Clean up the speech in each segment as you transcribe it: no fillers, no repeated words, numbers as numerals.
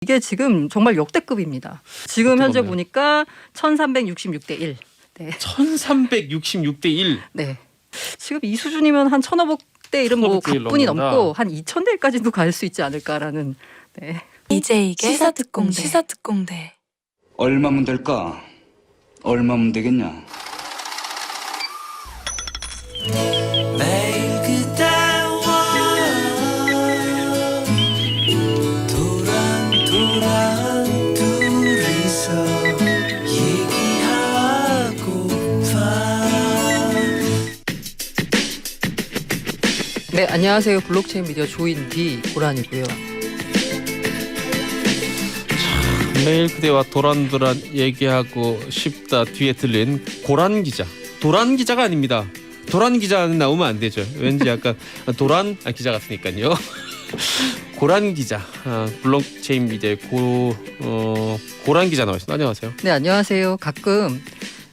이게 지금 정말 역대급입니다. 지금 현재 없네요. 보니까 1366대 1. 네. 1366대 1. 네. 지금 이 수준이면 한 1500대 1은 뭐 1500대 1 가뿐히 넘는다. 넘고 한 2000대 1까지도 갈 수 있지 않을까라는. 네. 이제 이게 시사특공대. 시사특공대. 얼마면 될까? 얼마면 되겠냐? 매일 그대와 도란도란 둘이서 얘기하고파. 네, 안녕하세요. 블록체인 미디어 조인디 고란이고요. 매일 그대와 도란도란 얘기하고 싶다 뒤에 들린 고란 기자. 도란 기자가 아닙니다. 도란 기자는 나오면 안 되죠. 왠지 약간 도란 기자 같으니까요. 고란 기자, 블록체인 미디어의 고란 기자 나와있습니다. 안녕하세요. 네, 안녕하세요. 가끔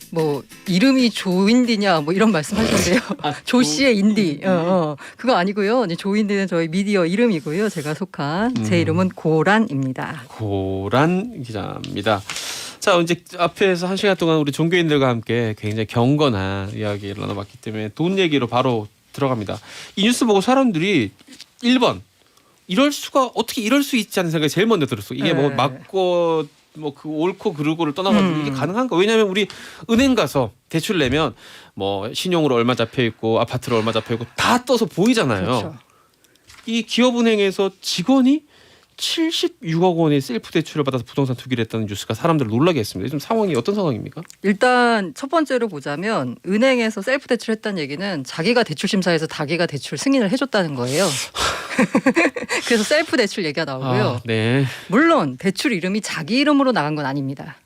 뭐 이름이 조인디냐 뭐 이런 말씀하시는데요. 조 씨의 인디. 그거 아니고요. 이제 조인디는 저희 미디어 이름이고요. 제가 속한 제 이름은 고란입니다. 고란 기자입니다. 자, 이제 앞에서 1시간 동안 우리 종교인들과 함께 굉장히 경건한 이야기를 나눠봤기 때문에 돈 얘기로 바로 들어갑니다. 이 뉴스 보고 사람들이 1번 어떻게 이럴 수 있지 않은 생각이 제일 먼저 들었어. 이게 뭐 네. 맞고 뭐 그 옳고 그르고를 떠나가지고 이게 가능한가? 왜냐하면 우리 은행 가서 대출 내면 뭐 신용으로 얼마 잡혀 있고 아파트로 얼마 잡혀 있고 다 떠서 보이잖아요. 그렇죠. 이 기업은행에서 직원이 76억 원의 셀프 대출을 받아서 부동산 투기를 했다는 뉴스가 사람들을 놀라게 했습니다. 지금 상황이 어떤 상황입니까? 일단 첫 번째로 보자면 은행에서 셀프 대출했다는 얘기는 자기가 대출 심사에서 자기가 대출 승인을 해줬다는 거예요. 그래서 셀프 대출 얘기가 나오고요. 네. 물론 대출 이름이 자기 이름으로 나간 건 아닙니다.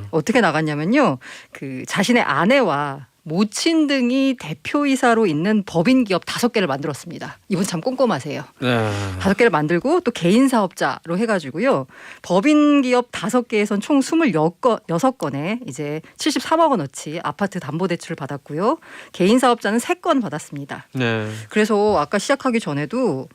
어떻게 나갔냐면요. 그 자신의 아내와 모친 등이 대표이사로 있는 법인 기업 5개를 만들었습니다. 이분 참 꼼꼼하세요. 5개를 만들고 또 개인 사업자로 해가지고요. 법인 기업 5개에선 총 26건에 이제 73억 원어치 아파트 담보대출을 받았고요. 개인 사업자는 3건 받았습니다. 네. 그래서 아까 시작하기 전에도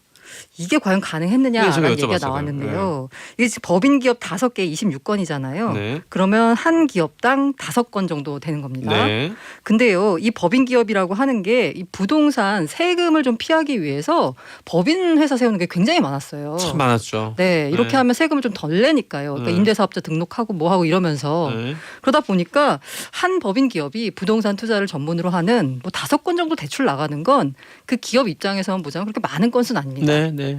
이게 과연 네, 가능했느냐라는 제가 얘기가 여쭤봤어요. 나왔는데요. 이게 지금 법인 기업 5개 26건이잖아요. 네. 그러면 한 기업당 5건 정도 되는 겁니다. 네. 근데요, 이 법인 기업이라고 하는 게 이 부동산 세금을 좀 피하기 위해서 법인 회사 세우는 게 굉장히 많았어요. 참 많았죠. 네, 이렇게 네. 하면 세금을 좀 덜 내니까요. 그러니까 임대사업자 등록하고 뭐하고 이러면서 네. 그러다 보니까 한 법인 기업이 부동산 투자를 전문으로 하는 뭐 5건 정도 대출 나가는 건 그 기업 입장에서만 보자면 그렇게 많은 건수는 아닙니다. 네. 네.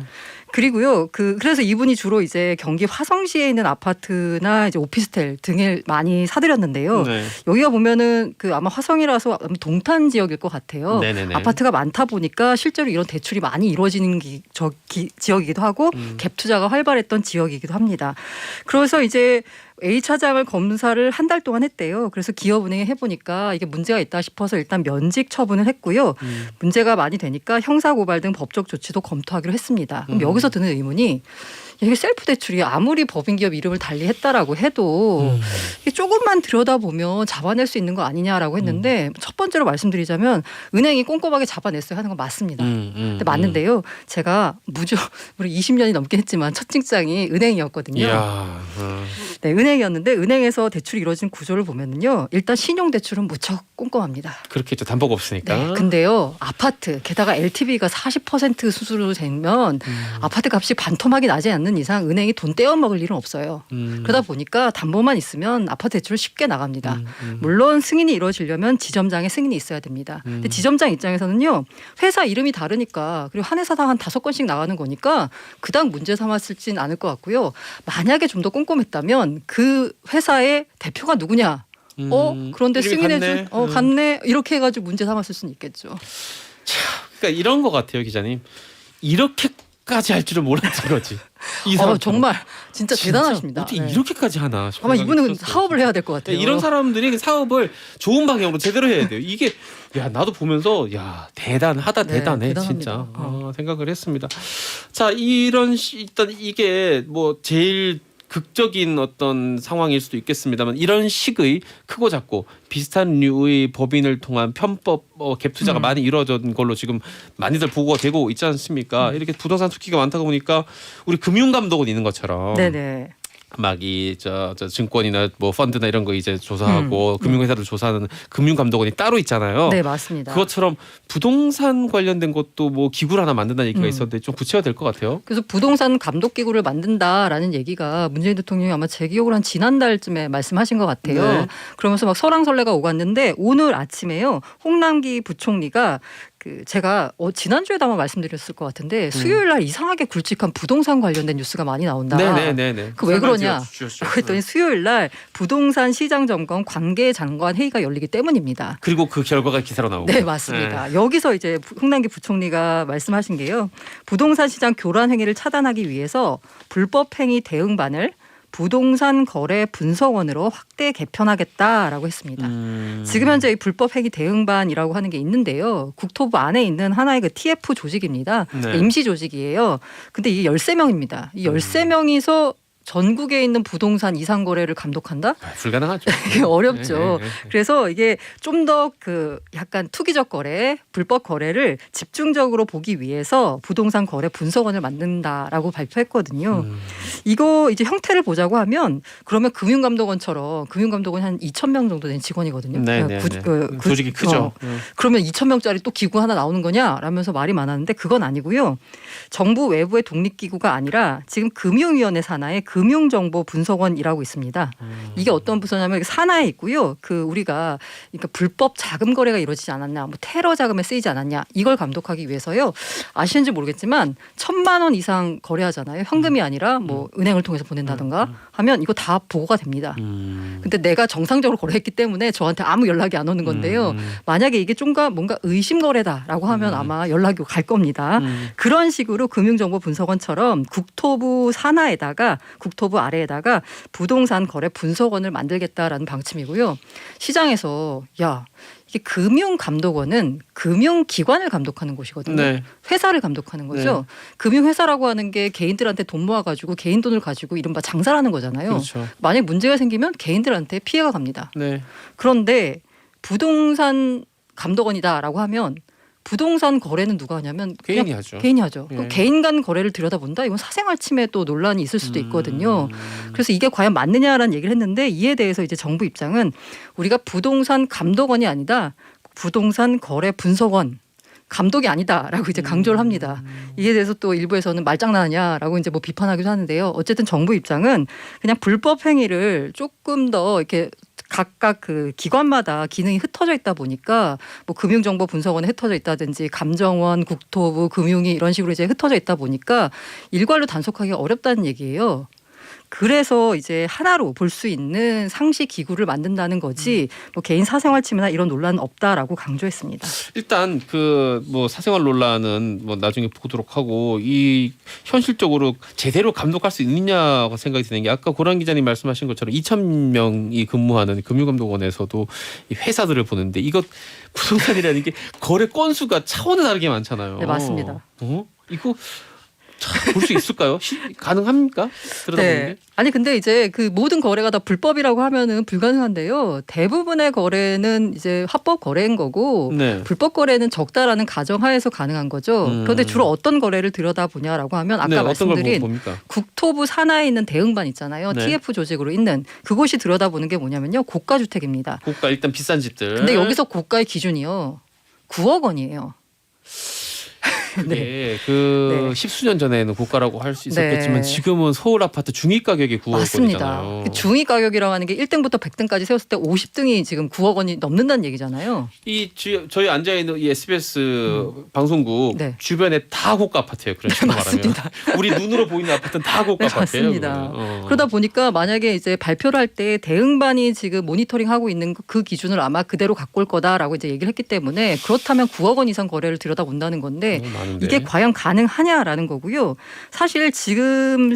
그리고요, 그래서 이분이 주로 이제 경기 화성시에 있는 아파트나 이제 오피스텔 등을 많이 사들였는데요. 네. 여기가 보면은 그 아마 화성이라서 아마 동탄 지역일 것 같아요. 네네네. 아파트가 많다 보니까 실제로 이런 대출이 많이 이루어지는 지역이기도 하고 갭 투자가 활발했던 지역이기도 합니다. 그래서 이제 A 차장을 검사를 한 달 동안 했대요. 그래서 기업은행에 해보니까 이게 문제가 있다 싶어서 일단 면직 처분을 했고요. 문제가 많이 되니까 형사고발 등 법적 조치도 검토하기로 했습니다. 그럼 여기서 드는 의문이 이게 셀프 대출이 아무리 법인기업 이름을 달리했다라고 해도 이게 조금만 들여다보면 잡아낼 수 있는 거 아니냐라고 했는데 첫 번째로 말씀드리자면 은행이 꼼꼼하게 잡아냈어야 하는 건 맞습니다. 근데 맞는데요. 제가 우리 20년이 넘게 했지만 첫 직장이 은행이었거든요. 이야. 네, 은행이었는데 은행에서 대출이 이루어진 구조를 보면은요. 일단 신용대출은 무척 꼼꼼합니다. 그렇겠죠. 담보가 없으니까. 네, 근데요. 아파트 게다가 LTV가 40% 수준으로 되면 아파트 값이 반토막이 나지 않는 이상 은행이 돈 떼어먹을 일은 없어요. 그러다 보니까 담보만 있으면 아파트 대출을 쉽게 나갑니다. 물론 승인이 이루어지려면 지점장의 승인이 있어야 됩니다. 근데 지점장 입장에서는요. 회사 이름이 다르니까 그리고 한 회사당 한 5건씩 나가는 거니까 그닥 문제 삼았을진 않을 것 같고요. 만약에 좀 더 꼼꼼했다면 그 회사의 대표가 누구냐? 그런데 이름이 승인해준 같네. 갔네 이렇게 해가지고 문제 삼았을 수는 있겠죠. 그러니까 이런 것 같아요, 기자님. 이렇게까지 할 줄은 몰랐던 거지. 이 사람 정말 진짜 대단하십니다. 어떻게 네. 이렇게까지 하나 싶어요. 아마 이분은 사업을 해야 될 것 같아요. 이런 사람들이 사업을 좋은 방향으로 제대로 해야 돼요. 이게 나도 보면서 대단하다 네, 대단해 대단합니다. 진짜 생각을 했습니다. 자, 일단 이게 뭐 제일 극적인 어떤 상황일 수도 있겠습니다만 이런 식의 크고 작고 비슷한 류의 법인을 통한 편법 갭 투자가 많이 이루어진 걸로 지금 많이들 보고가 되고 있지 않습니까? 이렇게 부동산 투기가 많다고 보니까 우리 금융감독원 있는 것처럼 네네. 막 이 저 증권이나 뭐 펀드나 이런 거 이제 조사하고 금융회사를 조사하는 금융감독원이 따로 있잖아요. 네, 맞습니다. 그것처럼 부동산 관련된 것도 뭐 기구를 하나 만든다는 얘기가 있었는데 좀 구체화될 것 같아요. 그래서 부동산 감독 기구를 만든다라는 얘기가 문재인 대통령이 아마 제 기억으로 한 지난달쯤에 말씀하신 것 같아요. 네. 그러면서 막 설왕설래가 오갔는데 오늘 아침에요. 홍남기 부총리가 제가 지난주에도 아마 말씀드렸을 것 같은데 수요일 날 이상하게 굵직한 부동산 관련된 뉴스가 많이 나온다. 네네네네. 그 왜 그러냐? 그랬더니 수요일 날 부동산 시장 점검 관계 장관 회의가 열리기 때문입니다. 그리고 그 결과가 기사로 나오고. 네, 맞습니다. 여기서 이제 홍남기 부총리가 말씀하신 게요. 부동산 시장 교란 행위를 차단하기 위해서 불법 행위 대응반을 부동산 거래 분석원으로 확대 개편하겠다라고 했습니다. 지금 현재 이 불법 행위 대응반이라고 하는 게 있는데요. 국토부 안에 있는 하나의 그 TF 조직입니다. 네. 임시 조직이에요. 근데 이게 13명입니다. 이 13명이서 전국에 있는 부동산 이상 거래를 감독한다? 불가능하죠. 이게 어렵죠. 네. 그래서 이게 좀 더 약간 투기적 거래, 불법 거래를 집중적으로 보기 위해서 부동산 거래 분석원을 만든다라고 발표했거든요. 이거 이제 형태를 보자고 하면 그러면 금융감독원처럼 금융감독원 한 2,000명 정도 된 직원이거든요. 네네. 조직이 크죠. 그러면 2,000명짜리 또 기구 하나 나오는 거냐라면서 말이 많았는데 그건 아니고요. 정부 외부의 독립기구가 아니라 지금 금융위원회 산하의 금융정보분석원이라고 있습니다. 이게 어떤 부서냐면 산하에 있고요. 우리가 그러니까 불법 자금 거래가 이루어지지 않았냐, 뭐 테러 자금에 쓰이지 않았냐 이걸 감독하기 위해서요. 아시는지 모르겠지만 1,000만 원 이상 거래하잖아요. 현금이 아니라 뭐 은행을 통해서 보낸다든가 하면 이거 다 보고가 됩니다. 근데 내가 정상적으로 거래했기 때문에 저한테 아무 연락이 안 오는 건데요. 만약에 이게 좀 뭔가 의심 거래다라고 하면 아마 연락이 갈 겁니다. 그런 식으로 금융정보분석원처럼 국토부 산하에다가 국토부 아래에다가 부동산 거래 분석원을 만들겠다라는 방침이고요. 시장에서 이게 금융감독원은 금융기관을 감독하는 곳이거든요. 네. 회사를 감독하는 거죠. 금융회사라고 하는 게 개인들한테 돈 모아가지고 개인 돈을 가지고 이른바 장사를 하는 거잖아요. 그렇죠. 만약 문제가 생기면 개인들한테 피해가 갑니다. 네. 그런데 부동산 감독원이다라고 하면 부동산 거래는 누가 하냐면 그냥 개인이 하죠. 개인이 하죠. 예. 그럼 개인 간 거래를 들여다본다? 이건 사생활 침해 또 논란이 있을 수도 있거든요. 그래서 이게 과연 맞느냐라는 얘기를 했는데 이에 대해서 이제 정부 입장은 우리가 부동산 감독원이 아니다. 부동산 거래 분석원. 감독이 아니다라고 이제 강조를 합니다. 이에 대해서 또 일부에서는 말장난하냐라고 이제 뭐 비판하기도 하는데요. 어쨌든 정부 입장은 그냥 불법 행위를 조금 더 이렇게 각각 기관마다 기능이 흩어져 있다 보니까 뭐 금융정보분석원에 흩어져 있다든지 감정원, 국토부, 금융위 이런 식으로 이제 흩어져 있다 보니까 일괄로 단속하기 어렵다는 얘기예요. 그래서 이제 하나로 볼 수 있는 상시 기구를 만든다는 거지 뭐 개인 사생활 침해나 이런 논란은 없다라고 강조했습니다. 일단 뭐 사생활 논란은 뭐 나중에 보도록 하고 이 현실적으로 제대로 감독할 수 있느냐고 생각이 드는 게 아까 고란 기자님 말씀하신 것처럼 2,000명이 근무하는 금융감독원에서도 이 회사들을 보는데 이거 부동산이라는 게 거래 건수가 차원이 다르게 많잖아요. 네, 맞습니다. 이거 볼 수 있을까요? 가능합니까? 들여다보는 게? 아니 근데 이제 모든 거래가 다 불법이라고 하면은 불가능한데요. 대부분의 거래는 이제 합법 거래인 거고 네. 불법 거래는 적다라는 가정하에서 가능한 거죠. 그런데 주로 어떤 거래를 들여다보냐라고 하면 아까 말씀드린 어떤 걸 봅니까? 국토부 산하에 있는 대응반 있잖아요. 네. TF 조직으로 있는 그곳이 들여다보는 게 뭐냐면요. 고가 주택입니다. 고가 일단 비싼 집들. 근데 여기서 고가의 기준이요. 9억 원이에요. 그게 네. 십수년 전에는 고가라고 할 수 있었겠지만 네. 지금은 서울 아파트 중위 가격이 9억 맞습니다. 원이잖아요. 중위 가격이라고 하는 게 1등부터 100등까지 세웠을 때 50등이 지금 9억 원이 넘는다는 얘기잖아요. 저희 앉아 있는 이 SBS 방송국 네. 주변에 다 고가 아파트예요. 그런 식으로 말하면 우리 눈으로 보이는 아파트는 다 고가 네, 아파트예요. 맞습니다. 그러다 보니까 만약에 이제 발표를 할 때 대응반이 지금 모니터링하고 있는 그 기준을 아마 그대로 갖고 올 거다라고 이제 얘기를 했기 때문에 그렇다면 9억 원 이상 거래를 들여다본다는 건데 많은데. 이게 과연 가능하냐라는 거고요. 사실 지금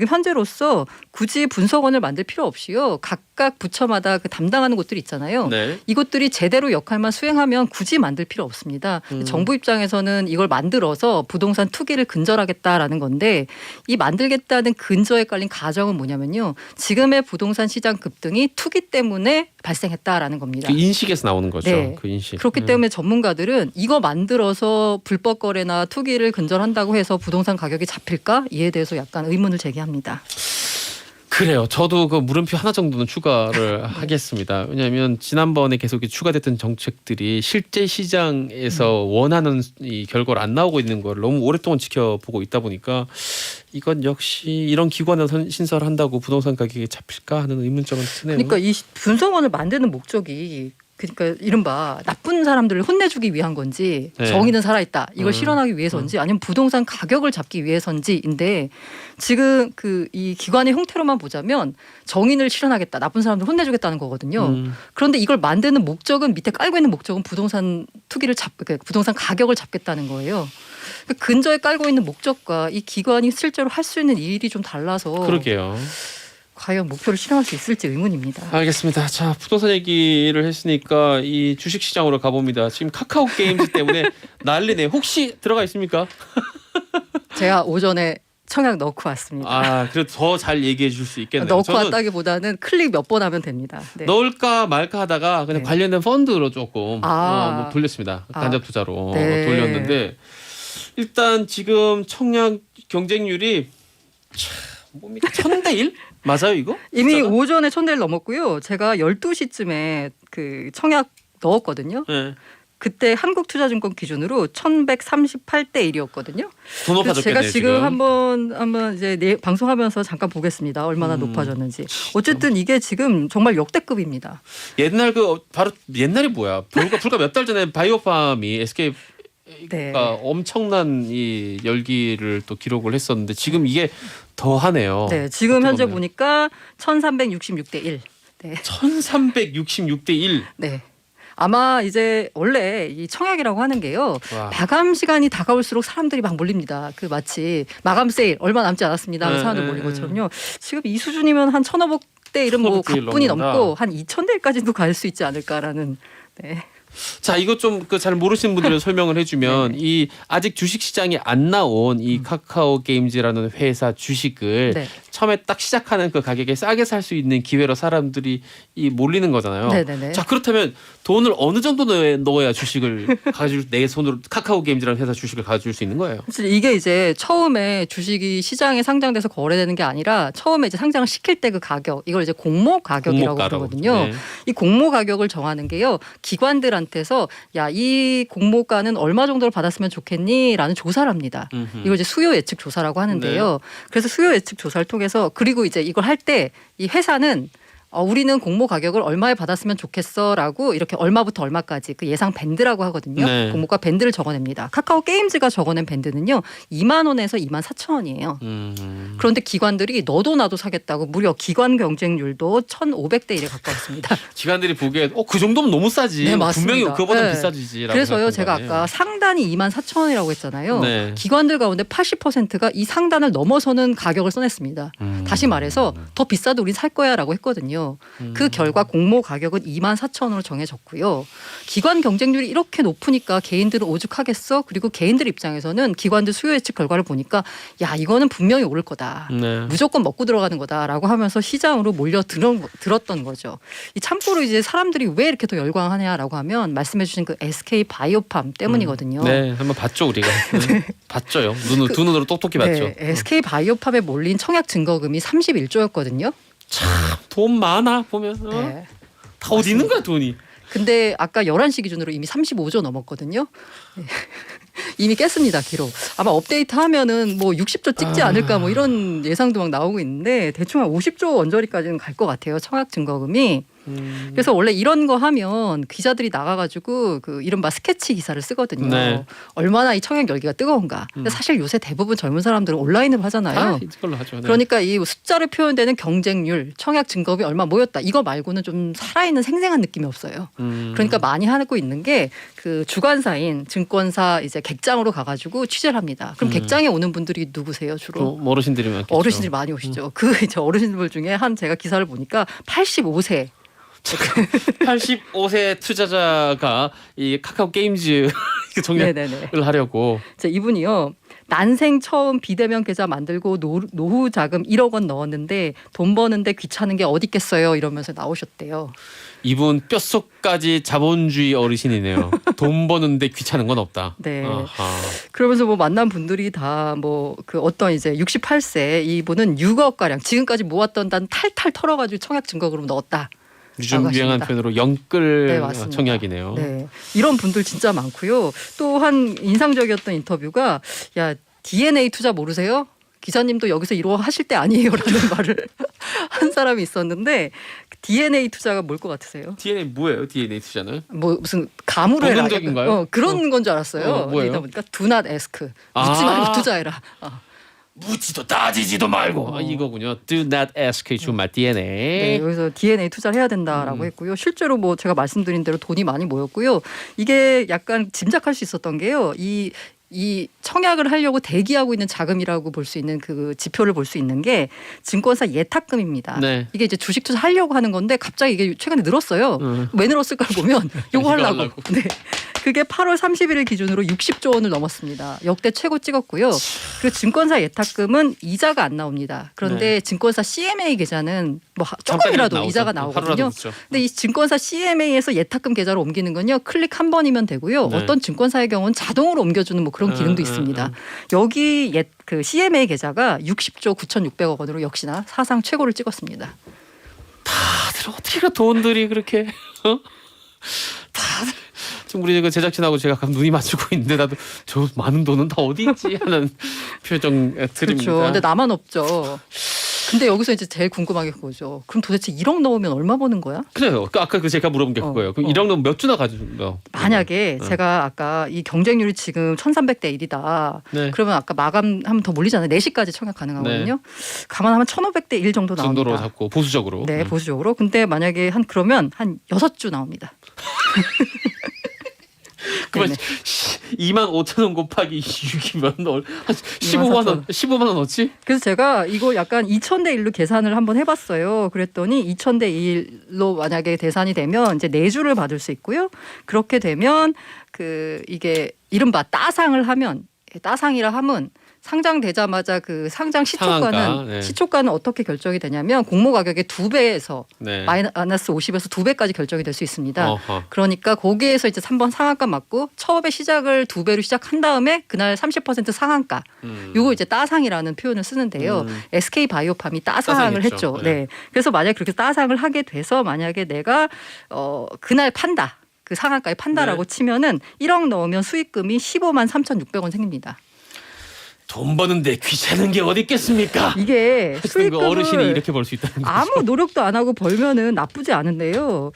현재로서 굳이 분석원을 만들 필요 없이요. 각 각각 부처마다 그 담당하는 곳들이 있잖아요. 네. 이것들이 제대로 역할만 수행하면 굳이 만들 필요 없습니다. 정부 입장에서는 이걸 만들어서 부동산 투기를 근절하겠다라는 건데 이 만들겠다는 근저에 깔린 가정은 뭐냐면요. 지금의 부동산 시장 급등이 투기 때문에 발생했다라는 겁니다. 그 인식에서 나오는 거죠. 네. 그 인식. 그렇기 때문에 전문가들은 이거 만들어서 불법 거래나 투기를 근절한다고 해서 부동산 가격이 잡힐까? 이에 대해서 약간 의문을 제기합니다. 그래요. 저도 그 물음표 하나 정도는 추가를 하겠습니다. 왜냐하면 지난번에 계속 추가됐던 정책들이 실제 시장에서 원하는 이 결과를 안 나오고 있는 걸 너무 오랫동안 지켜보고 있다 보니까 이건 역시 이런 기관을 신설한다고 부동산 가격이 잡힐까 하는 의문점은 드네요. 그러니까 이 분석원을 만드는 목적이 그러니까 이른바 나쁜 사람들을 혼내주기 위한 건지 네. 정의는 살아있다 이걸 실현하기 위해서인지 아니면 부동산 가격을 잡기 위해서인지인데 지금 그 이 기관의 형태로만 보자면 정의를 실현하겠다 나쁜 사람들 혼내주겠다는 거거든요. 그런데 이걸 만드는 목적은 밑에 깔고 있는 목적은 부동산 투기를 그러니까 부동산 가격을 잡겠다는 거예요. 그 근저에 깔고 있는 목적과 이 기관이 실제로 할 수 있는 일이 좀 달라서 그러게요. 과연 목표를 실현할 수 있을지 의문입니다. 알겠습니다. 자, 부동산 얘기를 했으니까 이 주식 시장으로 가봅니다. 지금 카카오 게임즈 때문에 난리네. 혹시 들어가 있습니까? 제가 오전에 청약 넣고 왔습니다. 아, 그래도 더 잘 얘기해 줄 수 있겠네요. 넣고 저는 왔다기보다는 클릭 몇 번 하면 됩니다. 네. 넣을까 말까 하다가 그냥 네. 관련된 펀드로 조금 아. 돌렸습니다. 간접 투자로 네. 돌렸는데 일단 지금 청약 경쟁률이 참 뭡니까? 1000대 1? 맞아요, 이거? 이미 숫자가? 오전에 1000대를 넘었고요. 제가 12시쯤에 그 청약 넣었거든요. 네. 그때 한국투자증권 기준으로 1138대 1이었거든요. 더 높아졌겠네요. 제가 지금 한번 이제 방송하면서 잠깐 보겠습니다. 얼마나 높아졌는지. 어쨌든 이게 지금 정말 역대급입니다. 옛날 바로 옛날이 뭐야? 불과 몇 달 전에 바이오팜이 SK가 네. 엄청난 이 열기를 또 기록을 했었는데 지금 이게 더 하네요. 네, 지금 현재 어떡하면. 보니까 1366대 1. 네. 1366대 1. 네. 아마 이제 원래 이 청약이라고 하는 게요. 와. 마감 시간이 다가올수록 사람들이 막 몰립니다. 그 마치 마감 세일 얼마 남지 않았습니다 하는 사람들 몰린 것처럼요. 지금 이 수준이면 한 1500대 1은 뭐 1500대 1 가뿐히 넘는다. 넘고 한 2000대 1까지도 갈 수 있지 않을까라는. 네. 자, 이거 좀 그 잘 모르시는 분들은 설명을 해주면 네. 이 아직 주식 시장에 안 나온 이 카카오 게임즈라는 회사 주식을 네. 처음에 딱 시작하는 그 가격에 싸게 살 수 있는 기회로 사람들이 이 몰리는 거잖아요. 네네네. 자, 그렇다면 돈을 어느 정도 넣어야 주식을 가질 내 손으로 카카오 게임즈라는 회사 주식을 가질 수 있는 거예요. 사실 이게 이제 처음에 주식이 시장에 상장돼서 거래되는 게 아니라 처음에 이제 상장을 시킬 때 그 가격 이걸 이제 공모 가격이라고 공모가로. 부르거든요. 네. 이 공모 가격을 정하는 게요. 기관들한테서 야, 이 공모가는 얼마 정도를 받았으면 좋겠니라는 조사를 합니다. 이걸 이제 수요 예측 조사라고 하는데요. 네. 그래서 수요 예측 조사를 통해서 그리고 이제 이걸 할 때 이 회사는 우리는 공모 가격을 얼마에 받았으면 좋겠어라고 이렇게 얼마부터 얼마까지 그 예상 밴드라고 하거든요. 네. 공모가 밴드를 적어냅니다. 카카오 게임즈가 적어낸 밴드는요. 2만 원에서 2만 4천 원이에요. 그런데 기관들이 너도 나도 사겠다고 무려 기관 경쟁률도 1,500대 1에 가까웠습니다. 기관들이 보기에 그 정도면 너무 싸지. 네, 맞습니다. 분명히 그거보다 네. 비싸지지라고. 그래서요, 생각한 제가 거 아니에요? 아까 상단이 2만 4천 원이라고 했잖아요. 네. 기관들 가운데 80%가 이 상단을 넘어서는 가격을 써냈습니다. 다시 말해서 더 비싸도 우린 살 거야라고 했거든요. 그 결과 공모 가격은 2만 4천 원으로 정해졌고요. 기관 경쟁률이 이렇게 높으니까 개인들은 오죽하겠어? 그리고 개인들 입장에서는 기관들 수요 예측 결과를 보니까 야, 이거는 분명히 오를 거다. 네. 무조건 먹고 들어가는 거다라고 하면서 시장으로 몰려 들었던 거죠. 이 참고로 이제 사람들이 왜 이렇게 더 열광하냐라고 하면 말씀해주신 그 SK 바이오팜 때문이거든요. 네, 한번 봤죠 우리가. 봤죠요. 두 눈으로 똑똑히 봤죠. 네, SK 바이오팜에 몰린 청약 증거금이 31조였거든요. 참 돈 많아 보면 네. 다 어디 있는 거야 돈이. 근데 아까 11시 기준으로 이미 35조 넘었거든요. 네. 이미 깼습니다, 기록. 아마 업데이트 하면은 뭐 60조 찍지 않을까 뭐 이런 예상도 막 나오고 있는데 대충 한 50조 원저리까지는 갈 것 같아요. 청약 증거금이. 그래서 원래 이런 거 하면 기자들이 나가가지고 그 이른바 스케치 기사를 쓰거든요. 네. 얼마나 이 청약 열기가 뜨거운가. 근데 사실 요새 대부분 젊은 사람들은 온라인으로 하잖아요. 다 이걸로 하죠. 네. 그러니까 이 숫자로 표현되는 경쟁률, 청약 증거비 얼마 모였다. 이거 말고는 좀 살아있는 생생한 느낌이 없어요. 그러니까 많이 하고 있는 게 그 주관사인 증권사 이제 객장으로 가가지고 취재를 합니다. 그럼 객장에 오는 분들이 누구세요 주로? 또 어르신들이 많겠죠. 어르신들이 많이 오시죠. 그 이제 어르신들 중에 한 제가 기사를 보니까 85세 85세 투자자가 이 카카오 게임즈 그 청약을 네네네. 하려고. 자, 이분이요. 난생 처음 비대면 계좌 만들고 노후 자금 1억 원 넣었는데 돈 버는데 귀찮은 게 어디 있겠어요 이러면서 나오셨대요. 이분 뼛속까지 자본주의 어르신이네요. 돈 버는데 귀찮은 건 없다. 네. 아하. 그러면서 뭐 만난 분들이 다 뭐 그 어떤 이제 68세 이분은 6억 가량 지금까지 모았던 단 탈탈 털어가지고 청약 증거금으로 넣었다. 요즘 라고 유행한 하십니다. 표현으로 영끌 네, 맞습니다. 청약이네요. 네, 이런 분들 진짜 많고요. 또 한 인상적이었던 인터뷰가 야 DNA 투자 모르세요? 기자님도 여기서 이러고 하실 때 아니에요라는 말을 한 사람이 있었는데 DNA 투자가 뭘 것 같으세요? DNA 뭐예요? DNA 투자는? 뭐 무슨 가물을 해라. 본능적인가요? 그런 건 줄 알았어요. 뭐예요? 그러다 보니까 do not ask. 아. 묻지 말고 투자해라. 묻지도 따지지도 말고. 이거군요. Do not ask 주말 DNA. 네, 여기서 DNA 투자를 해야 된다라고 했고요. 실제로 뭐 제가 말씀드린 대로 돈이 많이 모였고요. 이게 약간 짐작할 수 있었던 게요. 이 청약을 하려고 대기하고 있는 자금이라고 볼 수 있는 그 지표를 볼 수 있는 게 증권사 예탁금입니다. 네. 이게 이제 주식 투자 하려고 하는 건데 갑자기 이게 최근에 늘었어요. 왜 늘었을까를 보면 요거 하려고. 하려고. 네. 그게 8월 31일 기준으로 60조 원을 넘었습니다. 역대 최고 찍었고요. 그리고 증권사 예탁금은 이자가 안 나옵니다. 그런데 증권사 CMA 계좌는 뭐 조금이라도 나오죠. 이자가 하루라도 나오거든요. 붙죠. 근데 이 증권사 CMA에서 예탁금 계좌로 옮기는 건요. 클릭 한 번이면 되고요. 네. 어떤 증권사의 경우는 자동으로 옮겨주는 뭐 그런 기능도 있습니다. 여기 그 CMA 계좌가 60조 9,600억 원으로 역시나 사상 최고를 찍었습니다. 다들 어떻게 돈들이 그렇게 다들 지금 우리 그 제작진하고 제가 가끔 눈이 맞추고 있는데 나도 저 많은 돈은 다 어디 있지 하는 표정 드립니다. 그렇죠. 근데 나만 없죠. 근데 여기서 이제 제일 궁금한 게 그거죠. 그럼 도대체 1억 넣으면 얼마 버는 거야? 그래요. 아까 그 제가 물어본 게 그거예요. 그럼 1억 넣으면 몇 주나 가지고? 만약에 제가 아까 이 경쟁률이 지금 1,300대 1이다. 네. 그러면 아까 마감하면 더 몰리잖아요. 4시까지 청약 가능하거든요. 감안하면 1,500대 1 정도 나옵니다. 정도로 잡고 보수적으로. 네, 보수적으로. 근데 만약에 그러면 한 6주 나옵니다. 그러면 네네. 25,000원 곱하기 6이면 한 15만 원, 15만 원 어치? 그래서 제가 이거 약간 2,000대 1로 계산을 한번 해봤어요. 그랬더니 2,000대 1로 만약에 계산이 되면 이제 4주를 받을 수 있고요. 그렇게 되면 그 이게 이른바 따상을 하면 따상이라 하면 상장되자마자 그 상장 시초가는 상한가, 네. 시초가는 어떻게 결정이 되냐면 공모 가격의 2배에서 네. 마이너스 50에서 2배까지 결정이 될 수 있습니다. 어허. 그러니까 거기에서 이제 3번 상한가 맞고 처음에 시작을 2배로 시작한 다음에 그날 30% 상한가. 요거 이제 따상이라는 표현을 쓰는데요. SK 바이오팜이 따상을 따상했죠. 했죠. 네. 네. 그래서 만약에 그렇게 따상을 하게 돼서 만약에 내가 그날 판다. 그 상한가에 판다라고 네. 치면은 1억 넣으면 수익금이 15만 3,600원 생깁니다. 돈 버는데 귀찮은 게 어디 있겠습니까? 이게 하여튼 그 수익금을 어르신이 이렇게 벌 수 있다는 거죠. 아무 노력도 안 하고 벌면은 나쁘지 않은데요.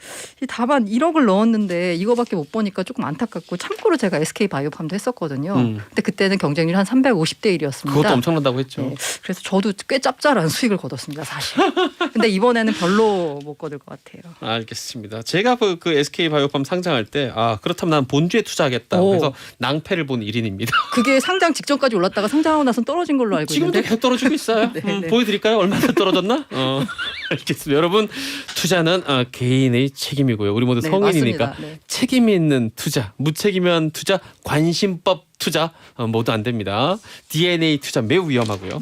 다만 1억을 넣었는데 이거밖에 못 버니까 조금 안타깝고 참고로 제가 SK 바이오팜도 했었거든요. 근데 그때는 경쟁률이 한 350대 1이었습니다. 그것도 엄청난다고 했죠. 네, 그래서 저도 꽤 짭짤한 수익을 거뒀습니다, 사실. 근데 이번에는 별로 못 거둘 것 같아요. 알겠습니다. 제가 그 SK 바이오팜 상장할 때 그렇다면 난 본주에 투자하겠다. 오. 그래서 낭패를 본 1인입니다. 그게 상장 직전까지 올랐다가 상장하고 나서 떨어진 걸로 알고 지금도 있는데. 계속 떨어지고 있어요. 네, 네. 보여드릴까요? 얼마나 떨어졌나? 알겠습니다. 여러분 투자는 개인의 책임이고요. 우리 모두 네, 성인이니까 맞습니다. 네. 책임 있는 투자, 무책임한 투자, 관심법 투자 모두 안 됩니다. DNA 투자 매우 위험하고요.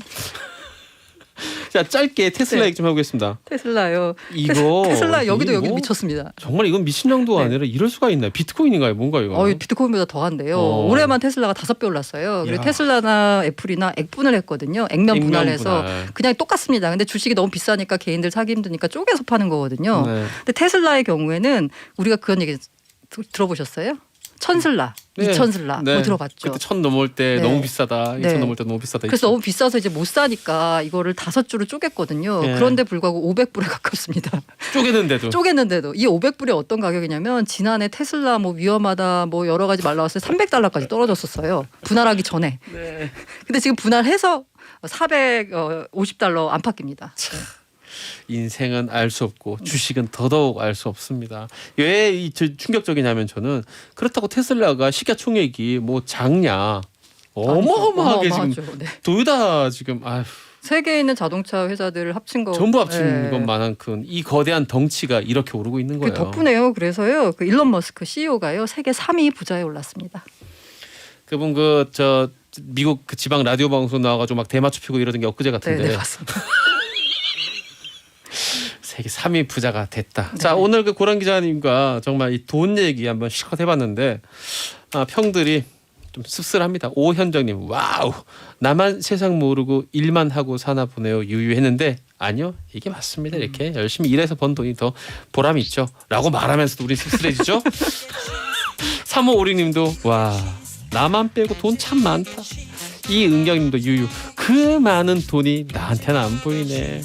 자 짧게 테슬라 네. 얘기 좀 해보겠습니다. 테슬라요. 이거 테슬라 여기도 이거 여기 미쳤습니다. 정말 이건 미친 정도가 네. 아니라 이럴 수가 있나요? 비트코인인가요? 뭔가 이거? 비트코인보다 더한데요. 올해만 테슬라가 5배 올랐어요. 그리고 야. 테슬라나 애플이나 액분을 했거든요. 액면 분할해서 분할. 그냥 똑같습니다. 근데 주식이 너무 비싸니까 개인들 사기 힘드니까 쪼개서 파는 거거든요. 네. 근데 테슬라의 경우에는 우리가 그런 얘기 들어보셨어요? 천슬라, 네. 이천슬라 네. 뭐 들어봤죠. 그때 1,000 넘을 때 네. 너무 비싸다. 네. 2,000 넘을 때 너무 비싸다. 그래서 너무 비싸서 이제 못 사니까 이거를 5주로 쪼갰거든요. 네. 그런데 불구하고 500불에 가깝습니다. 쪼개는데도. 쪼갰는데도 이 500불이 어떤 가격이냐면 지난해 테슬라 뭐 위험하다 뭐 여러 가지 말 나왔을 때 $300까지 떨어졌었어요. 분할하기 전에. 네. 근데 지금 분할해서 $450 안팎입니다. 인생은 알 수 없고 주식은 더더욱 알 수 없습니다. 왜 이 충격적이냐면 저는 그렇다고 테슬라가 시가총액이 뭐 작냐 어마어마하게 지금 어마어마하죠. 네. 도요타 지금 아휴, 세계에 있는 자동차 회사들을 합친 거 전부 합친 네. 것만큼 이 거대한 덩치가 이렇게 오르고 있는 그 거예요. 덕분에요. 그래서요. 그 일론 머스크 CEO가요. 세계 3위 부자에 올랐습니다. 그분 저 미국 그 지방 라디오 방송 나와가지고 막 대마초 피고 이러던 게 엊그제 같은데 네, 네 맞습니다. 세계 3위 부자가 됐다. 네. 자 오늘 그 고란 기자님과 정말 이 돈 얘기 한번 실컷 해봤는데 평들이 좀 씁쓸합니다. 오현정님 와우 나만 세상 모르고 일만 하고 사나 보네요 유유했는데 아니요 이게 맞습니다. 이렇게 열심히 일해서 번 돈이 더 보람이 있죠 라고 말하면서도 우리 씁쓸해지죠. 3556님도 와 나만 빼고 돈 참 많다. 이은경님도 유유 그 많은 돈이 나한테는 안 보이네.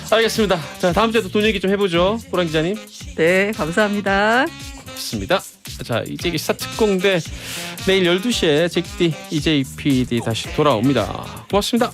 알겠습니다. 자 다음 주에도 돈 얘기 좀 해보죠. 고란 기자님. 네, 감사합니다. 고맙습니다. 자 이제 시사 특공대 내일 12시에 잭디 EJ PD 다시 돌아옵니다. 고맙습니다.